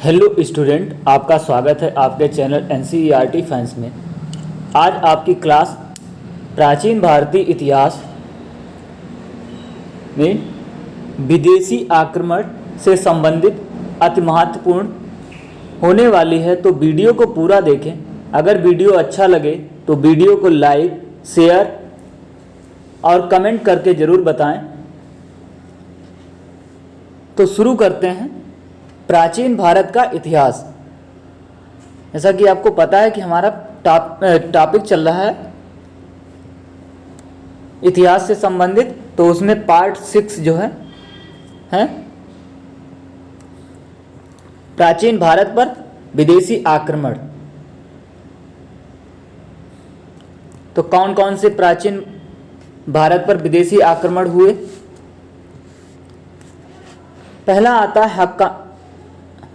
Hello student, आपका स्वागत है आपके चैनल NCERT फैंस में। आज आपकी क्लास प्राचीन भारतीय इतिहास में विदेशी आक्रमण से संबंधित अति महत्वपूर्ण होने वाली है, तो वीडियो को पूरा देखें। अगर वीडियो अच्छा लगे तो वीडियो को लाइक, शेयर और कमेंट करके ज़रूर बताएं। तो शुरू करते हैं। प्राचीन भारत का इतिहास। जैसा कि आपको पता है कि हमारा टॉपिक चल रहा है इतिहास से संबंधित, तो उसमें पार्ट 6 जो है प्राचीन भारत पर विदेशी आक्रमण। तो कौन कौन से प्राचीन भारत पर विदेशी आक्रमण हुए? पहला आता है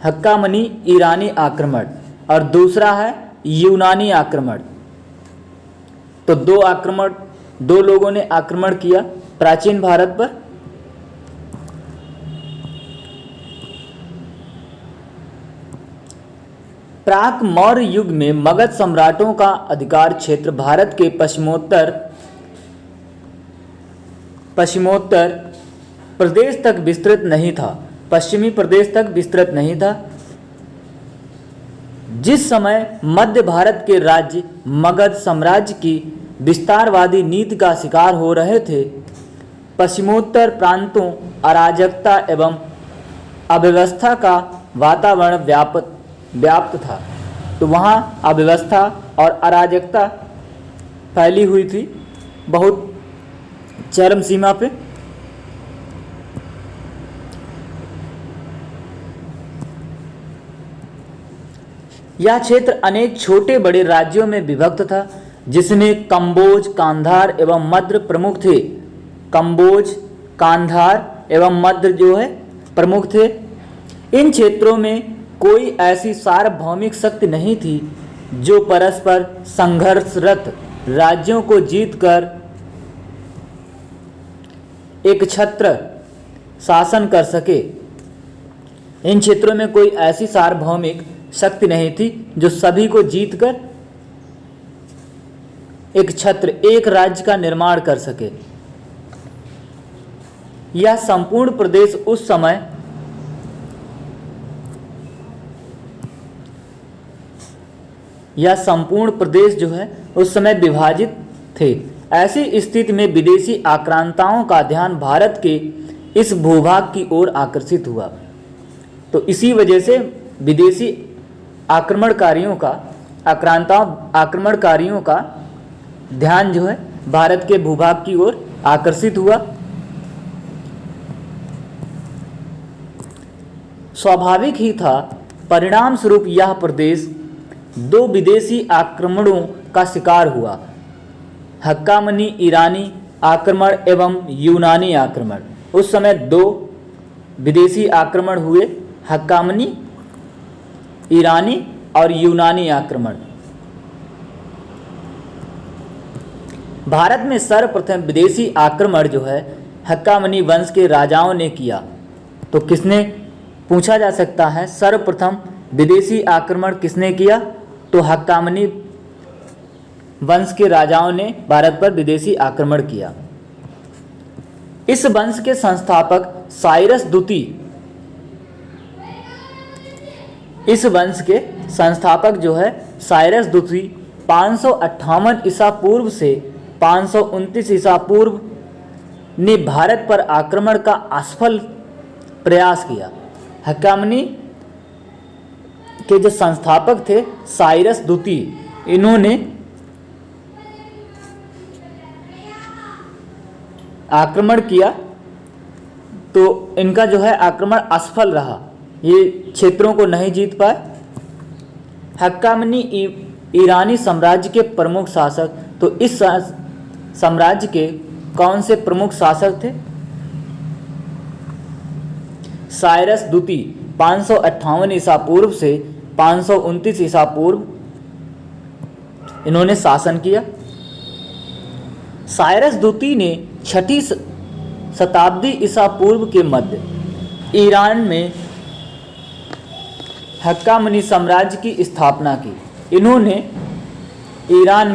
हक्कामनी ईरानी आक्रमण और दूसरा है यूनानी आक्रमण। तो दो लोगों ने आक्रमण किया प्राचीन भारत पर। प्राक मौर्य युग में मगध सम्राटों का अधिकार क्षेत्र भारत के पश्चिमोत्तर प्रदेश तक विस्तृत नहीं था। पश्चिमी प्रदेश तक विस्तृत नहीं था। जिस समय मध्य भारत के राज्य मगध साम्राज्य की विस्तारवादी नीति का शिकार हो रहे थे, पश्चिमोत्तर प्रांतों अराजकता एवं अव्यवस्था का वातावरण व्याप्त था। तो वहाँ अव्यवस्था और अराजकता फैली हुई थी, बहुत चरम सीमा पे। यह क्षेत्र अनेक छोटे बड़े राज्यों में विभक्त था, जिसमें कंबोज, कांधार एवं मद्र प्रमुख थे। कंबोज, कांधार एवं मद्र जो है प्रमुख थे। इन क्षेत्रों में कोई ऐसी सार्वभौमिक शक्ति नहीं थी जो परस्पर संघर्षरत राज्यों को जीतकर एक छत्र शासन कर सके। इन क्षेत्रों में कोई ऐसी सार्वभौमिक शक्ति नहीं थी जो सभी को जीतकर एक राज्य का निर्माण कर सके। यह संपूर्ण प्रदेश जो है उस समय विभाजित थे। ऐसी स्थिति में विदेशी आक्रांताओं का ध्यान भारत के इस भूभाग की ओर आकर्षित हुआ। तो इसी वजह से विदेशी आक्रमणकारियों का ध्यान जो है भारत के भूभाग की ओर आकर्षित हुआ। स्वाभाविक ही था, परिणाम स्वरूप यह प्रदेश दो विदेशी आक्रमणों का शिकार हुआ, हक्कामनी ईरानी आक्रमण एवं यूनानी आक्रमण। उस समय दो विदेशी आक्रमण हुए, हक्कामनी ईरानी और यूनानी आक्रमण। भारत में सर्वप्रथम विदेशी आक्रमण जो है हक्कामनी वंश के राजाओं ने किया। तो किसने, पूछा जा सकता है, सर्वप्रथम विदेशी आक्रमण किसने किया? तो हक्कामनी वंश के राजाओं ने भारत पर विदेशी आक्रमण किया। इस वंश के संस्थापक साइरस द्वितीय, इस वंश के संस्थापक जो है साइरस द्वितीय 558 ईसा पूर्व से 529 ईसा पूर्व ने भारत पर आक्रमण का असफल प्रयास किया। हक्कामनी के जो संस्थापक थे साइरस द्वितीय, इन्होंने आक्रमण किया, तो इनका जो है आक्रमण असफल रहा, ये क्षेत्रों को नहीं जीत पाए। हक्कामनी ईरानी साम्राज्य के प्रमुख शासक, तो इस साम्राज्य के कौन से प्रमुख शासक थे? साइरस द्वितीय 558 ईसा पूर्व से 529 ईसा पूर्व इन्होंने शासन किया। साइरस द्वितीय ने 6ठी शताब्दी ईसा पूर्व के मध्य ईरान में हक्कामनी साम्राज्य की स्थापना की। इन्होंने ईरान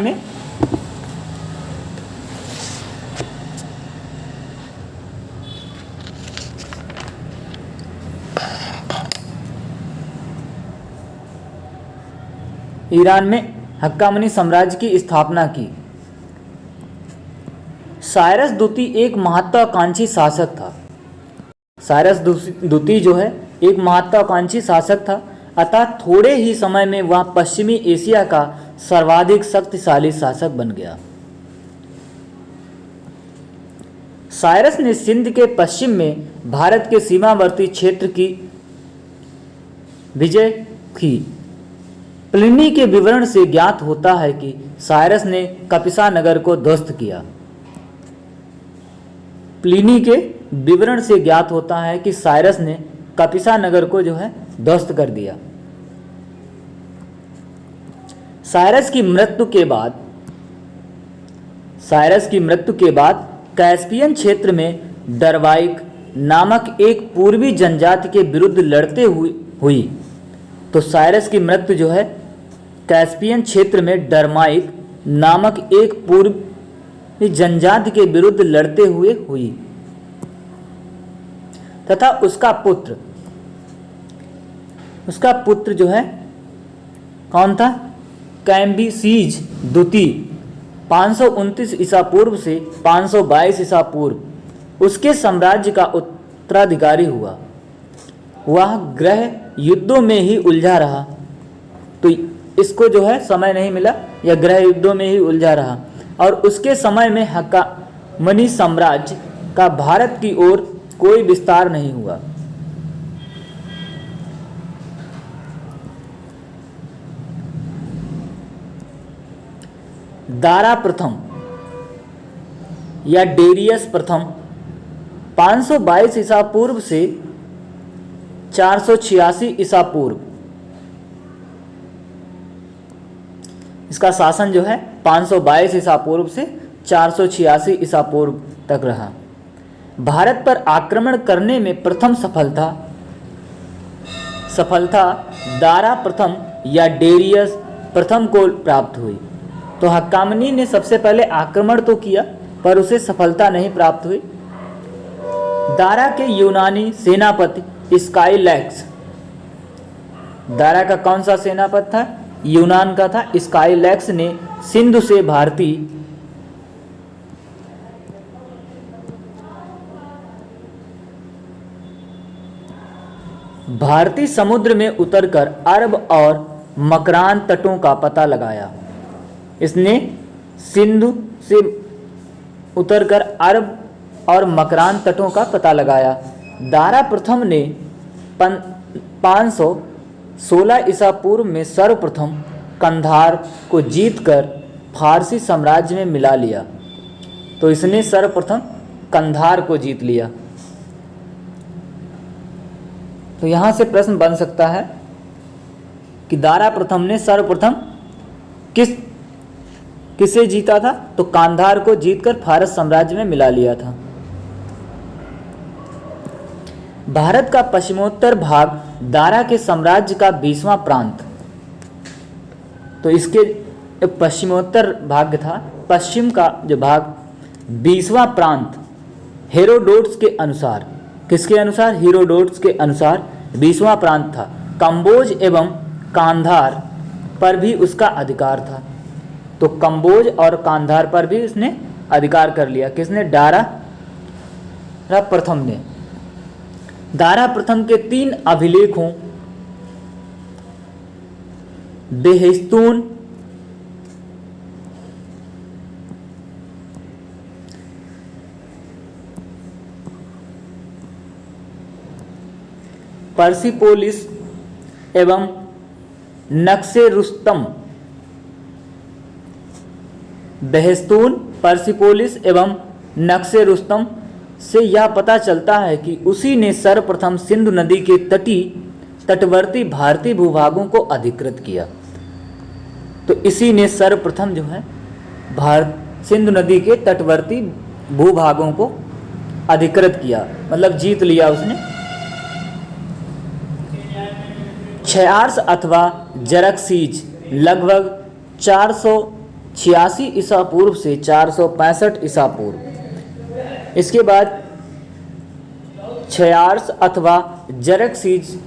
में हक्कामनी साम्राज्य की स्थापना की। साइरस द्वितीय एक महत्वाकांक्षी शासक था। साइरस द्वितीय जो है एक महत्वाकांक्षी शासक था, अतः थोड़े ही समय में वह पश्चिमी एशिया का सर्वाधिक शक्तिशाली शासक बन गया। साइरस ने सिंध के पश्चिम में भारत के सीमावर्ती क्षेत्र की विजय की। प्लिनी के विवरण से ज्ञात होता है कि साइरस ने कपिसा नगर को ध्वस्त किया। प्लिनी के विवरण से ज्ञात होता है कि साइरस ने कपिसा नगर को जो है ध्वस्त कर दिया। साइरस की मृत्यु के बाद कैस्पियन क्षेत्र में डरवाइक नामक एक पूर्वी जनजाति के विरुद्ध लड़ते हुई। तो साइरस की मृत्यु जो है कैस्पियन क्षेत्र में डरमाइक नामक एक पूर्वी जनजाति के विरुद्ध लड़ते हुए हुई तथा उसका पुत्र जो है कौन था? कैम्बिसीज द्वितीय 529 ईसा पूर्व से 522 ईसा पूर्व उसके साम्राज्य का उत्तराधिकारी हुआ। वह ग्रह युद्धों में ही उलझा रहा, तो इसको जो है समय नहीं मिला, यह ग्रह युद्धों में ही उलझा रहा और उसके समय में हक्कामनी साम्राज्य का भारत की ओर कोई विस्तार नहीं हुआ। दारा प्रथम या डेरियस प्रथम 522 ईसा पूर्व से 486 ईसा पूर्व, इसका शासन जो है 522 ईसा पूर्व से 486 ईसा पूर्व तक रहा। भारत पर आक्रमण करने में प्रथम सफलता दारा प्रथम या डेरियस प्रथम को प्राप्त हुई। तो हक्कामनी ने सबसे पहले आक्रमण तो किया पर उसे सफलता नहीं प्राप्त हुई। दारा के यूनानी सेनापति स्काईलैक्स, दारा का कौन सा सेनापति था? यूनान का था। स्काईलैक्स ने सिंधु से भारतीय समुद्र में उतरकर अरब और मकरान तटों का पता लगाया। इसने सिंधु से उतरकर अरब और मकरान तटों का पता लगाया। दारा प्रथम ने 516 ईसा पूर्व में सर्वप्रथम कंधार को जीतकर फारसी साम्राज्य में मिला लिया। तो इसने सर्वप्रथम कंधार को जीत लिया। तो यहाँ से प्रश्न बन सकता है कि दारा प्रथम ने सर्वप्रथम किसे जीता था? तो कांधार को जीतकर फारस साम्राज्य में मिला लिया था। भारत का पश्चिमोत्तर भाग दारा के साम्राज्य का 20वां प्रांत, तो इसके पश्चिमोत्तर भाग था, पश्चिम का जो भाग 20वां प्रांत हेरोडोट्स के अनुसार, किसके अनुसार? हेरोडोट्स के अनुसार 20वां प्रांत था। कंबोज एवं कांधार पर भी उसका अधिकार था। तो कंबोज और कांधार पर भी उसने अधिकार कर लिया। किसने? दारा प्रथम ने। दारा प्रथम के 3 अभिलेखों बेहिस्तून, पर्सिपोलिस एवं नक्शे रुस्तम, बेहिस्तून, पर्सिपोलिस एवं नक्शे रुस्तम से यह पता चलता है कि उसी ने सर्वप्रथम सिंधु नदी के तटवर्ती भारतीय भूभागों को अधिकृत किया। तो इसी ने सर्वप्रथम जो है सिंधु नदी के तटवर्ती भूभागों को अधिकृत किया, मतलब जीत लिया उसने। क्षयार्स अथवा जरक्सीज लगभग 486 ईसा पूर्व से 465 ईसा पूर्व। इसके बाद क्षयार्स अथवा जरक्सीज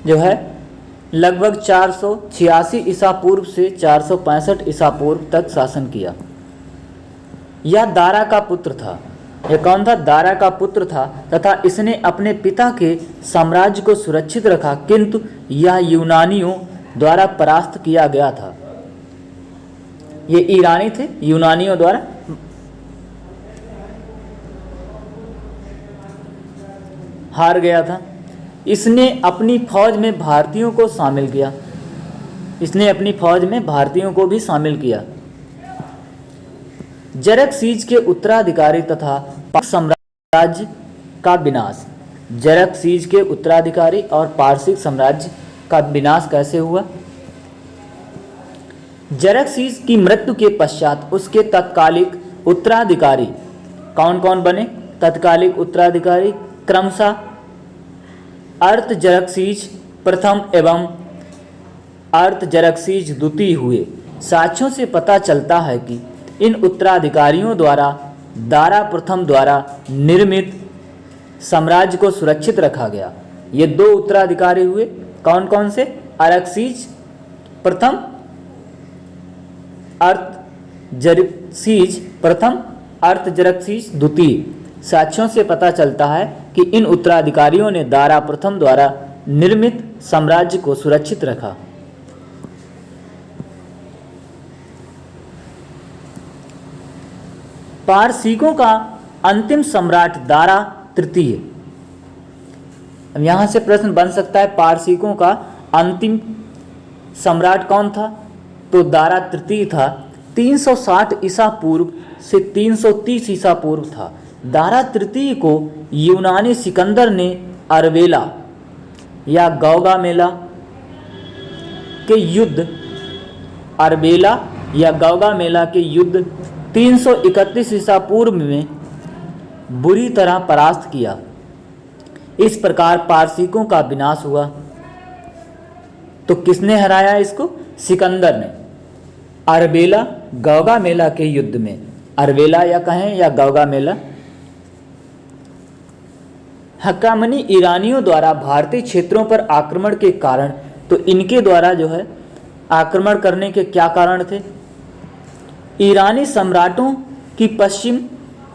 जो है लगभग 486 ईसा पूर्व से 465 ईसा पूर्व तक शासन किया। यह दारा का पुत्र था। यह कौन था? दारा का पुत्र था तथा इसने अपने पिता के साम्राज्य को सुरक्षित रखा, किंतु यह यूनानियों द्वारा परास्त किया गया था। ये ईरानी थे, यूनानियों द्वारा हार गया था। इसने अपनी फौज में भारतीयों को शामिल किया। इसने अपनी फौज में भारतीयों को भी शामिल किया। जरक्सीज के उत्तराधिकारी तथा पारसिक साम्राज्य का विनाश। जरक्सीज के उत्तराधिकारी और पारसिक साम्राज्य का विनाश कैसे हुआ? जरक्सीज की मृत्यु के पश्चात उसके तत्कालिक उत्तराधिकारी कौन कौन बने? तत्कालिक उत्तराधिकारी क्रमशः अर्तजरक्सीज प्रथम एवं अर्तजरक्सीज द्वितीय हुए। साक्ष्यों से पता चलता है कि इन उत्तराधिकारियों द्वारा दारा प्रथम द्वारा निर्मित साम्राज्य को सुरक्षित रखा गया। ये दो उत्तराधिकारी हुए, कौन कौन से? अरक्सीज प्रथम, अर्तजरक्सीज प्रथम, अर्तजरक्सीज द्वितीय। साक्ष्यों से पता चलता है कि इन उत्तराधिकारियों ने दारा प्रथम द्वारा निर्मित साम्राज्य को सुरक्षित रखा। पारसिकों का अंतिम सम्राट दारा तृतीय। अब यहाँ से प्रश्न बन सकता है, पारसिकों का अंतिम सम्राट कौन था? तो दारा तृतीय था। 360 ईसा पूर्व से 330 ईसा पूर्व था। दारा तृतीय को यूनानी सिकंदर ने अरबेला या गौगामेला के युद्ध, अरबेला या गौगामेला के युद्ध 331 ईसा पूर्व में बुरी तरह परास्त किया। इस प्रकार पारसिकों का विनाश हुआ। तो किसने हराया इसको? सिकंदर ने। अरबेला गौगामेला के युद्ध में, अरबेला या कहें या गौगामेला। हक्कामनी ईरानियों द्वारा भारतीय क्षेत्रों पर आक्रमण के कारण, तो इनके द्वारा जो है आक्रमण करने के क्या कारण थे? ईरानी सम्राटों की पश्चिम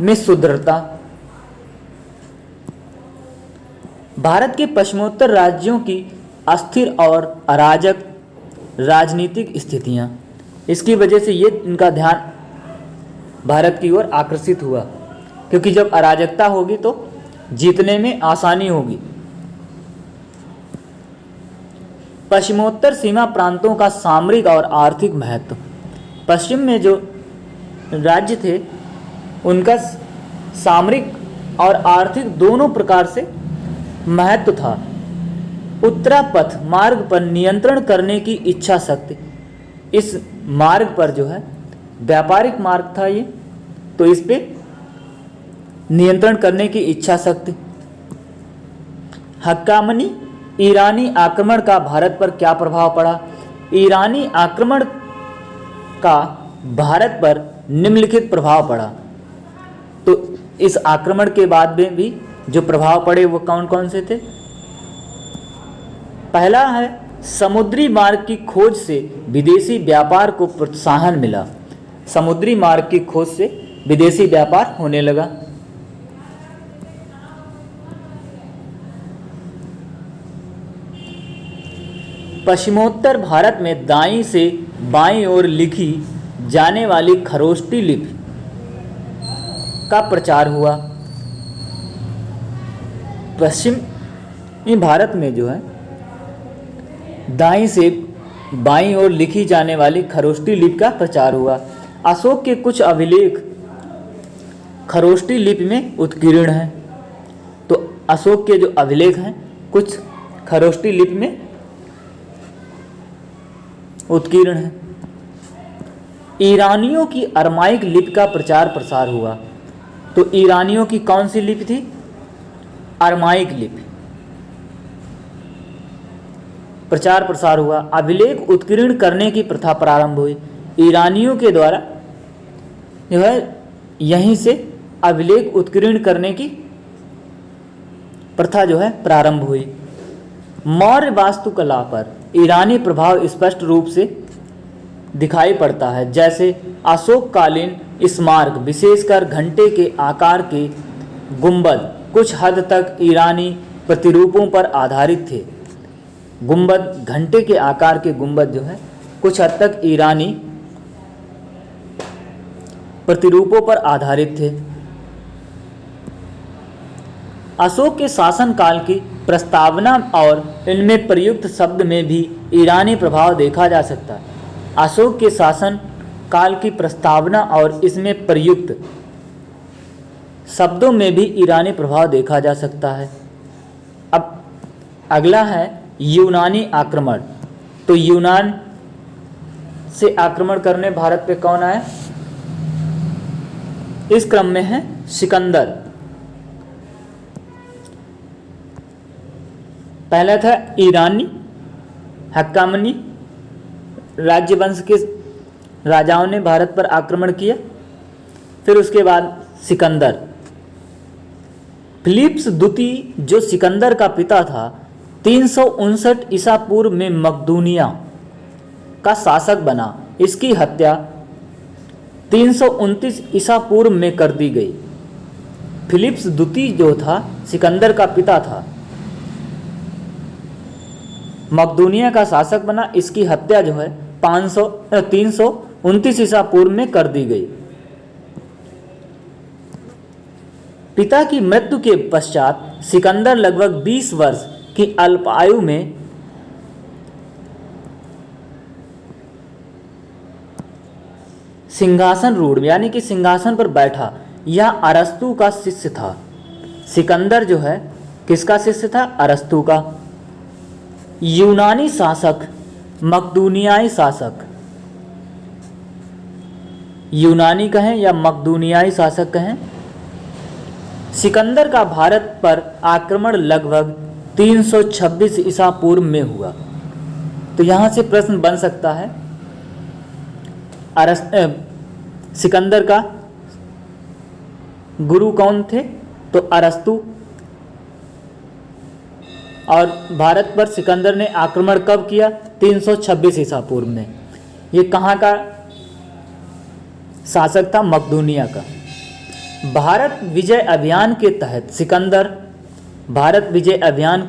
में सुदृढ़ता, भारत के पश्चिमोत्तर राज्यों की अस्थिर और अराजक राजनीतिक स्थितियां, इसकी वजह से ये इनका ध्यान भारत की ओर आकर्षित हुआ, क्योंकि जब अराजकता होगी तो जीतने में आसानी होगी। पश्चिमोत्तर सीमा प्रांतों का सामरिक और आर्थिक महत्व। पश्चिम में जो राज्य थे उनका सामरिक और आर्थिक दोनों प्रकार से महत्व था। उत्तरापथ मार्ग पर नियंत्रण करने की इच्छा शक्ति। इस मार्ग पर जो है व्यापारिक मार्ग था ये, तो इस पे नियंत्रण करने की इच्छा शक्ति। हक्कामनी ईरानी आक्रमण का भारत पर क्या प्रभाव पड़ा? ईरानी आक्रमण का भारत पर निम्नलिखित प्रभाव पड़ा। तो इस आक्रमण के बाद में भी जो प्रभाव पड़े वो कौन कौन से थे? पहला है समुद्री मार्ग की खोज से विदेशी व्यापार को प्रोत्साहन मिला। समुद्री मार्ग की खोज से विदेशी व्यापार होने लगा। पश्चिमोत्तर भारत में दाईं से बाईं ओर लिखी जाने वाली खरोष्टी लिपि का प्रचार हुआ। पश्चिमी भारत में जो है दाईं से बाईं ओर लिखी जाने वाली खरोष्टी लिपि का प्रचार हुआ। अशोक के कुछ अभिलेख खरोष्टी लिपि में उत्कीर्ण हैं। तो अशोक के जो अभिलेख हैं कुछ खरोष्टी लिपि में उत्कीर्ण है। ईरानियों की अरमाइक लिपि का प्रचार प्रसार हुआ। तो ईरानियों की कौन सी लिपि थी? अरमाइक लिपि। प्रचार प्रसार हुआ, अभिलेख उत्कीर्ण करने की प्रथा प्रारंभ हुई। ईरानियों के द्वारा जो है यहीं से अभिलेख उत्कीर्ण करने की प्रथा जो है प्रारंभ हुई। मौर्य वास्तुकला पर ईरानी प्रभाव स्पष्ट रूप से दिखाई पड़ता है, जैसे अशोककालीन स्मारक विशेषकर घंटे के आकार के गुंबद कुछ हद तक ईरानी प्रतिरूपों पर आधारित थे। गुंबद, घंटे के आकार के गुंबद जो है कुछ हद तक ईरानी प्रतिरूपों पर आधारित थे। अशोक के शासनकाल की प्रस्तावना और इनमें प्रयुक्त शब्द में भी ईरानी प्रभाव देखा जा सकता है। अशोक के शासन काल की प्रस्तावना और इसमें प्रयुक्त शब्दों में भी ईरानी प्रभाव देखा जा सकता है। अब अगला है यूनानी आक्रमण। तो यूनान से आक्रमण करने भारत पे कौन आया? इस क्रम में है सिकंदर। पहला था ईरानी हक्कामनी राज्यवंश के राजाओं ने भारत पर आक्रमण किया। फिर उसके बाद सिकंदर। फिलिप्स द्वितीय जो सिकंदर का पिता था 359 ईसा पूर्व में मकदूनिया का शासक बना। इसकी हत्या 329 ईसा पूर्व में कर दी गई। फिलिप्स द्वितीय जो था सिकंदर का पिता था, मकदूनिया का शासक बना। इसकी हत्या जो है 329 ईसा पूर्व में कर दी गई। पिता की मृत्यु के पश्चात सिकंदर लगभग 20 वर्ष की अल्प आयु में सिंहासन रूढ़ यानी कि सिंहासन पर बैठा। यह अरस्तु का शिष्य था। सिकंदर जो है किसका शिष्य था? अरस्तु का। यूनानी शासक, मकदूनियाई शासक, यूनानी कहें या मकदूनियाई शासक कहें, सिकंदर का भारत पर आक्रमण लगभग 326 ईसा पूर्व में हुआ। तो यहाँ से प्रश्न बन सकता है सिकंदर का गुरु कौन थे? तो अरस्तु। और भारत पर सिकंदर ने आक्रमण कब किया? 326 ईसा पूर्व में। ये कहाँ का शासक था? मकदूनिया का। भारत विजय अभियान के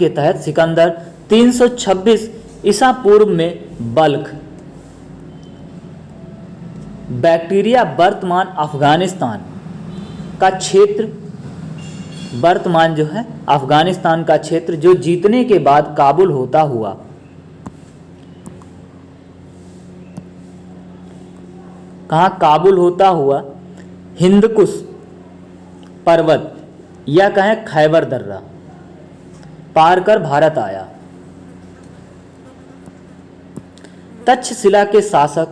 तहत सिकंदर 326 ईसा पूर्व में बल्ख बैक्टीरिया वर्तमान अफगानिस्तान का क्षेत्र, वर्तमान जो है अफगानिस्तान का क्षेत्र जो जीतने के बाद काबुल होता हुआ कहाँ काबुल होता हुआ हिंदकुश पर्वत या कहें खैबर दर्रा पार कर भारत आया। तक्षशिला के शासक,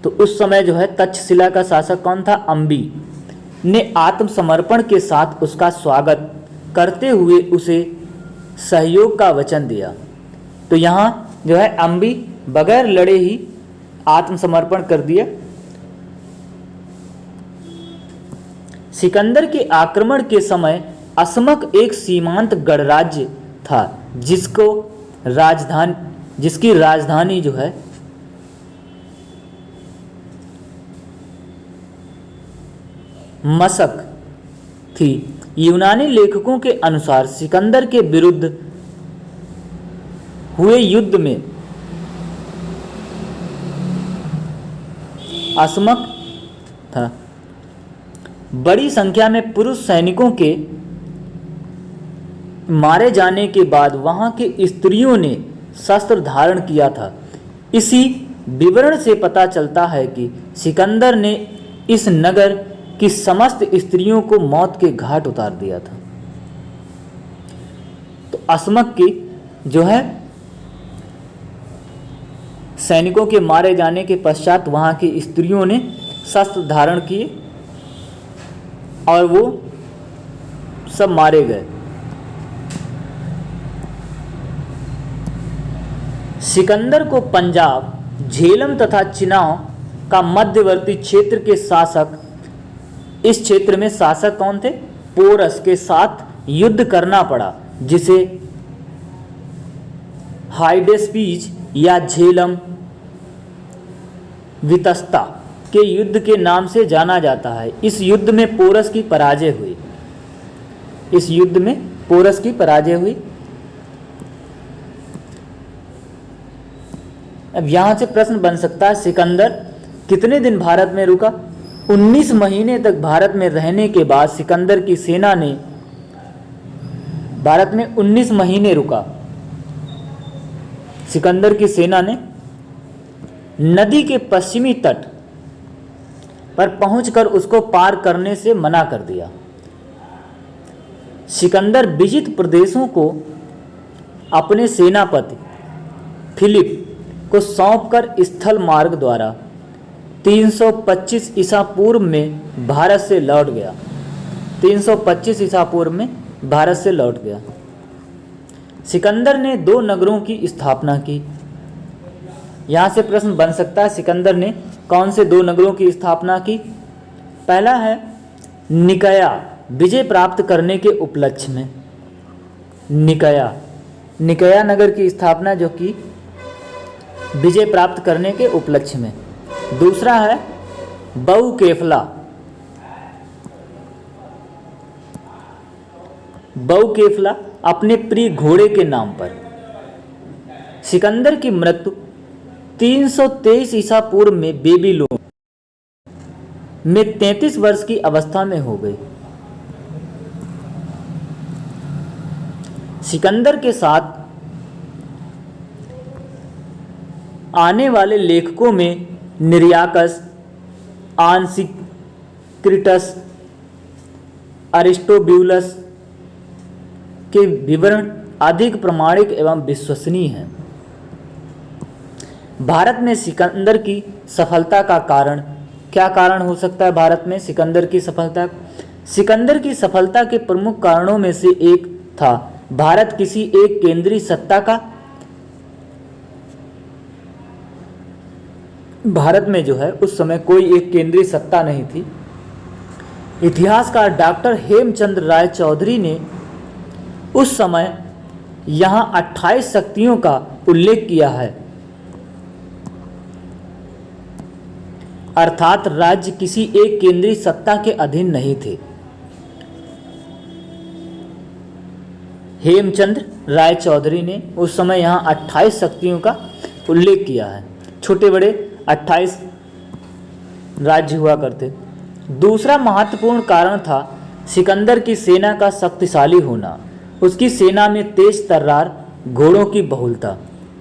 तो उस समय जो है तक्षशिला का शासक कौन था? अंबी ने आत्मसमर्पण के साथ उसका स्वागत करते हुए उसे सहयोग का वचन दिया। तो यहाँ जो है अंबी बगैर लड़े ही आत्मसमर्पण कर दिया। सिकंदर के आक्रमण के समय असमक एक सीमांत गणराज्य था जिसकी राजधानी जो है मशक थी। यूनानी लेखकों के अनुसार सिकंदर के विरुद्ध हुए युद्ध में असमक था। बड़ी संख्या में पुरुष सैनिकों के मारे जाने के बाद वहां के स्त्रियों ने शस्त्र धारण किया था। इसी विवरण से पता चलता है कि सिकंदर ने इस नगर की समस्त स्त्रियों को मौत के घाट उतार दिया था। तो असमक की जो है सैनिकों के मारे जाने के पश्चात वहां की स्त्रियों ने शस्त्र धारण किए और वो सब मारे गए। सिकंदर को पंजाब, झेलम तथा चिनाव का मध्यवर्ती क्षेत्र के शासक, इस क्षेत्र में शासक कौन थे? पोरस के साथ युद्ध करना पड़ा, जिसे हाइडेस्पीज या झेलम वितस्ता के युद्ध के नाम से जाना जाता है। इस युद्ध में पोरस की पराजय हुई। इस युद्ध में पोरस की पराजय हुई। अब यहां से प्रश्न बन सकता है, सिकंदर कितने दिन भारत में रुका? 19 महीने तक भारत में रहने के बाद सिकंदर की सेना ने भारत में 19 महीने रुका। सिकंदर की सेना ने नदी के पश्चिमी तट पर पहुंचकर उसको पार करने से मना कर दिया। सिकंदर विजित प्रदेशों को अपने सेनापति फिलिप को सौंपकर स्थल मार्ग द्वारा 325 ईसा पूर्व में भारत से लौट गया। 325 ईसा पूर्व में भारत से लौट गया। सिकंदर ने 2 नगरों की स्थापना की। यहाँ से प्रश्न बन सकता है, सिकंदर ने कौन से 2 नगरों की स्थापना की? पहला है निकाया, विजय प्राप्त करने के उपलक्ष्य में निकाया नगर की स्थापना, जो कि विजय प्राप्त करने के उपलक्ष्य में। दूसरा है बहुकेफला अपने प्रिय घोड़े के नाम पर। सिकंदर की मृत्यु 323 ईसा पूर्व में बेबीलोन में 33 वर्ष की अवस्था में हो गई। सिकंदर के साथ आने वाले लेखकों में निरियाकस, आंसिक्रिटस, अरिस्टोब्यूलस के विवरण अधिक प्रमाणिक एवं विश्वसनीय हैं। भारत में सिकंदर की सफलता का कारण क्या कारण हो सकता है? भारत में सिकंदर की सफलता के प्रमुख कारणों में से एक था भारत किसी एक केंद्रीय सत्ता का, भारत में जो है उस समय कोई एक केंद्रीय सत्ता नहीं थी। इतिहासकार डॉक्टर हेमचंद्र राय चौधरी ने उस समय यहाँ 28 शक्तियों का उल्लेख किया है, अर्थात राज्य किसी एक केंद्रीय सत्ता के अधीन नहीं थे। हेमचंद्र राय चौधरी ने उस समय यहाँ 28 शक्तियों का उल्लेख किया है। छोटे बड़े 28 राज्य हुआ करते। दूसरा महत्वपूर्ण कारण था सिकंदर की सेना का शक्तिशाली होना। उसकी सेना में तेज तर्रार घोड़ों की बहुलता।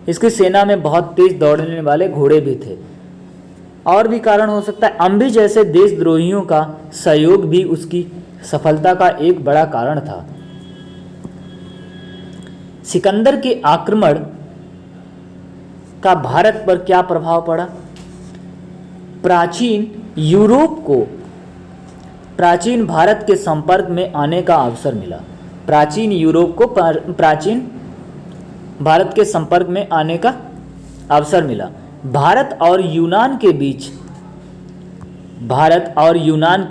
इसकी सेना में बहुत तेज दौड़ने वाले घोड़े भी थे। और भी कारण हो सकता है, अम्बी जैसे देशद्रोहियों का सहयोग भी उसकी सफलता का एक बड़ा कारण था। सिकंदर के आक्रमण का भारत पर क्या प्रभाव पड़ा? प्राचीन यूरोप को प्राचीन भारत के संपर्क में आने का अवसर मिला। प्राचीन यूरोप को प्राचीन भारत के संपर्क में आने का अवसर मिला। भारत और यूनान के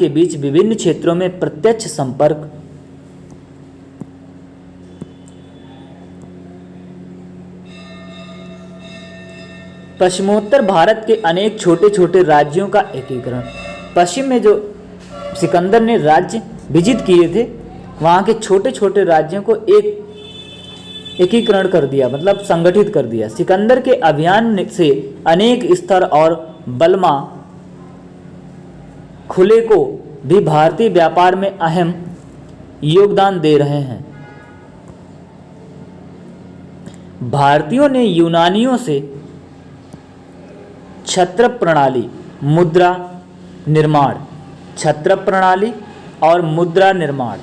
बीच विभिन्न क्षेत्रों में प्रत्यक्ष संपर्क पश्चिमोत्तर भारत के अनेक छोटे छोटे राज्यों का एकीकरण। पश्चिम में जो सिकंदर ने राज्य विजित किए थे, वहाँ के छोटे छोटे राज्यों को एकीकरण कर दिया, मतलब संगठित कर दिया। सिकंदर के अभियान से अनेक स्तर और बल्मा खुले को भी भारतीय व्यापार में अहम योगदान दे रहे हैं। भारतीयों ने यूनानियों से छत्र प्रणाली, मुद्रा निर्माण, छत्र प्रणाली और मुद्रा निर्माण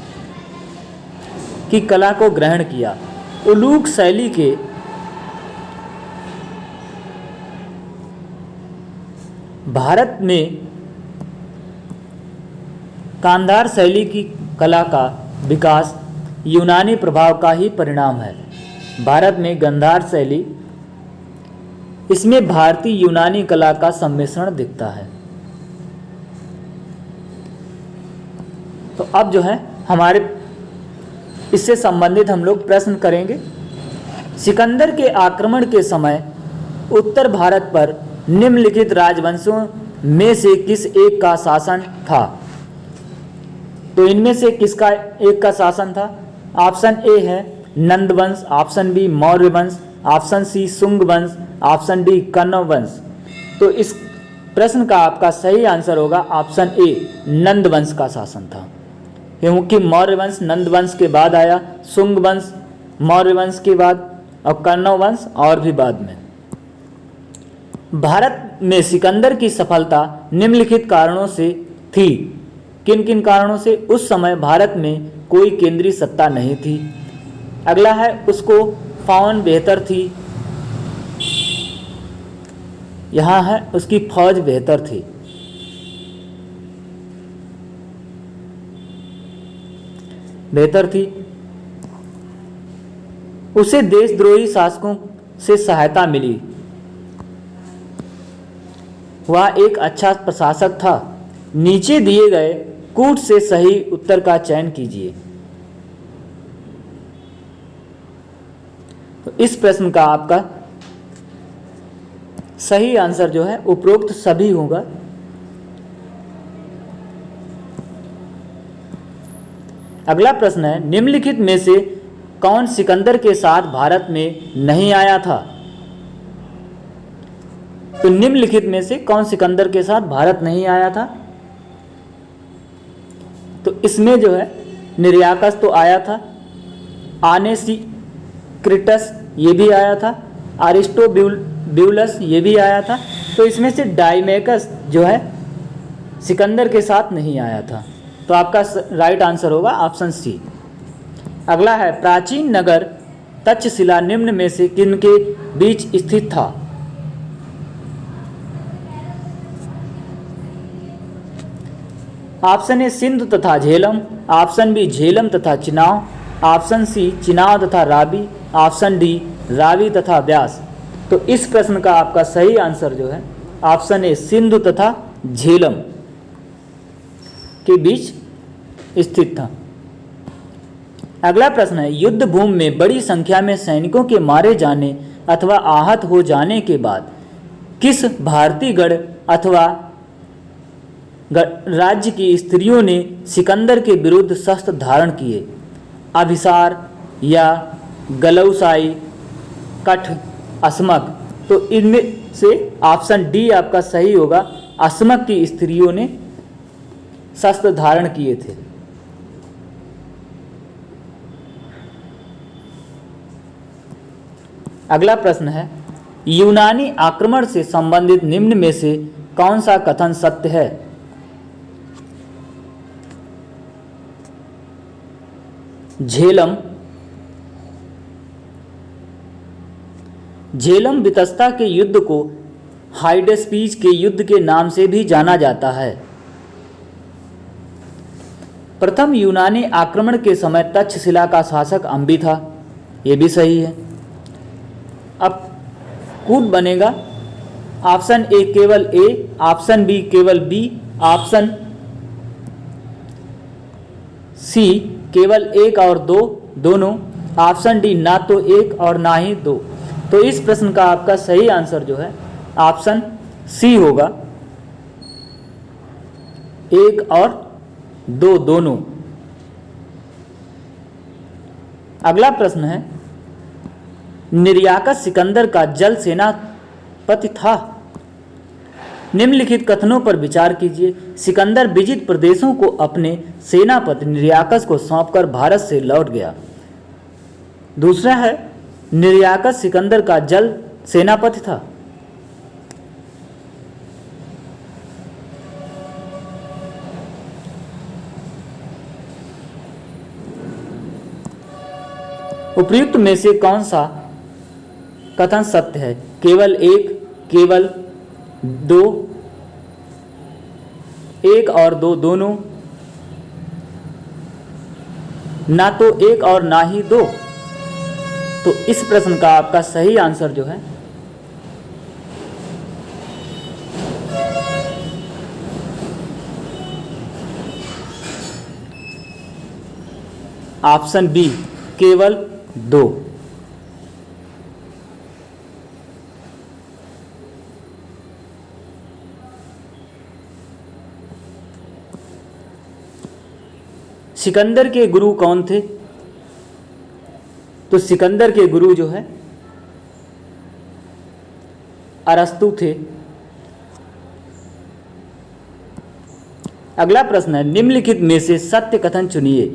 की कला को ग्रहण किया। उलूक शैली के भारत में कांधार शैली की कला का विकास यूनानी प्रभाव का ही परिणाम है। भारत में गांधार शैली इसमें भारतीय यूनानी कला का सम्मिश्रण दिखता है। तो अब जो है हमारे इससे संबंधित हम लोग प्रश्न करेंगे। सिकंदर के आक्रमण के समय उत्तर भारत पर निम्नलिखित राजवंशों में से किस एक का शासन था? तो इनमें से किसका एक का शासन था? ऑप्शन ए है नंद वंश, ऑप्शन बी मौर्य वंश, ऑप्शन सी शुंग वंश, ऑप्शन डी कण्व वंश। तो इस प्रश्न का आपका सही आंसर होगा ऑप्शन ए नंद वंश का शासन था, क्योंकि मौर्य वंश नंद वंश के बाद आया, शुंग वंश मौर्य वंश के बाद और कण्व वंश और भी बाद में। भारत में सिकंदर की सफलता निम्नलिखित कारणों से थी। किन किन कारणों से? उस समय भारत में कोई केंद्रीय सत्ता नहीं थी। अगला है उसको फौज बेहतर थी, यहाँ है उसकी फौज बेहतर थी। उसे देशद्रोही शासकों से सहायता मिली। वह एक अच्छा प्रशासक था। नीचे दिए गए कूट से सही उत्तर का चयन कीजिए। तो इस प्रश्न का आपका सही आंसर जो है उपरोक्त सभी होगा। अगला प्रश्न है निम्नलिखित में से कौन सिकंदर के साथ भारत में नहीं आया था? तो निम्नलिखित में से कौन सिकंदर के साथ भारत नहीं आया था? तो इसमें जो है निर्याकस तो आया था, आनेसिक्रिटस ये भी आया था, अरिस्टोब्यूलस ये भी आया था। तो इसमें से डाइमेकस जो है सिकंदर के साथ नहीं आया था। तो आपका राइट आंसर होगा ऑप्शन सी। अगला है प्राचीन नगर तक्षशिला निम्न में से किनके बीच स्थित था? ऑप्शन ए सिंधु तथा झेलम, ऑप्शन बी झेलम तथा चिनाव, ऑप्शन सी चिनाव तथा रावी, ऑप्शन डी रावी तथा व्यास। तो इस प्रश्न का आपका सही आंसर जो है ऑप्शन ए सिंधु तथा झेलम के बीच स्थित था। अगला प्रश्न है युद्ध भूमि में बड़ी संख्या में सैनिकों के मारे जाने अथवा आहत हो जाने के बाद किस भारतीय गढ़ अथवा राज्य की स्त्रियों ने सिकंदर के विरुद्ध शस्त्र धारण किए? अभिसार या गलौसाई, कठ, अस्मक। तो इनमें से ऑप्शन डी आपका सही होगा, अस्मक की स्त्रियों ने शस्त्र धारण किए थे। अगला प्रश्न है यूनानी आक्रमण से संबंधित निम्न में से कौन सा कथन सत्य है? झेलम वितस्ता के युद्ध को हाइडेस्पीच के युद्ध के नाम से भी जाना जाता है। प्रथम यूनानी आक्रमण के समय तक्षशिला का शासक अंबी था, यह भी सही है। अब कूट बनेगा ऑप्शन ए केवल ए, ऑप्शन बी केवल बी, ऑप्शन सी केवल एक और दो दोनों, ऑप्शन डी ना तो एक और ना ही दो। तो इस प्रश्न का आपका सही आंसर जो है ऑप्शन सी होगा, एक और दो दोनों। अगला प्रश्न है निर्याकस सिकंदर का जल सेनापति था। निम्नलिखित कथनों पर विचार कीजिए। सिकंदर विजित प्रदेशों को अपने सेनापति निर्याकस को सौंपकर भारत से लौट गया। दूसरा है निर्याकस सिकंदर का जल सेनापति था। उपयुक्त में से कौन सा कथन सत्य है? केवल एक, केवल दो, एक और दो दोनों, ना तो एक और ना ही दो। तो इस प्रश्न का आपका सही आंसर जो है ऑप्शन बी केवल 2। सिकंदर के गुरु कौन थे? तो सिकंदर के गुरु जो है अरस्तु थे। अगला प्रश्न है, निम्नलिखित में से सत्य कथन चुनिए।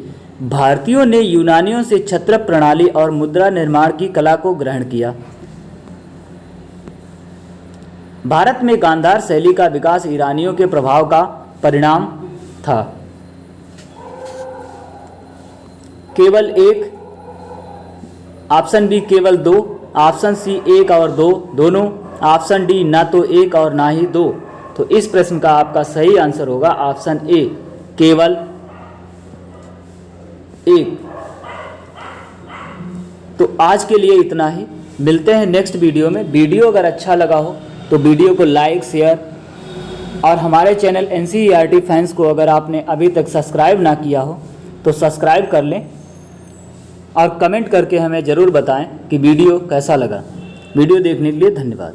भारतीयों ने यूनानियों से छत्र प्रणाली और मुद्रा निर्माण की कला को ग्रहण किया। भारत में गांधार शैली का विकास ईरानियों के प्रभाव का परिणाम था। केवल 1, ऑप्शन बी केवल 2, ऑप्शन सी 1 और 2 दोनों, ऑप्शन डी ना तो 1 और ना ही 2। तो इस प्रश्न का आपका सही आंसर होगा ऑप्शन ए केवल 1। तो आज के लिए इतना ही, मिलते हैं नेक्स्ट वीडियो में। वीडियो अगर अच्छा लगा हो तो वीडियो को लाइक शेयर, और हमारे चैनल NCERT फैंस को अगर आपने अभी तक सब्सक्राइब ना किया हो तो सब्सक्राइब कर लें, और कमेंट करके हमें ज़रूर बताएं कि वीडियो कैसा लगा। वीडियो देखने के लिए धन्यवाद।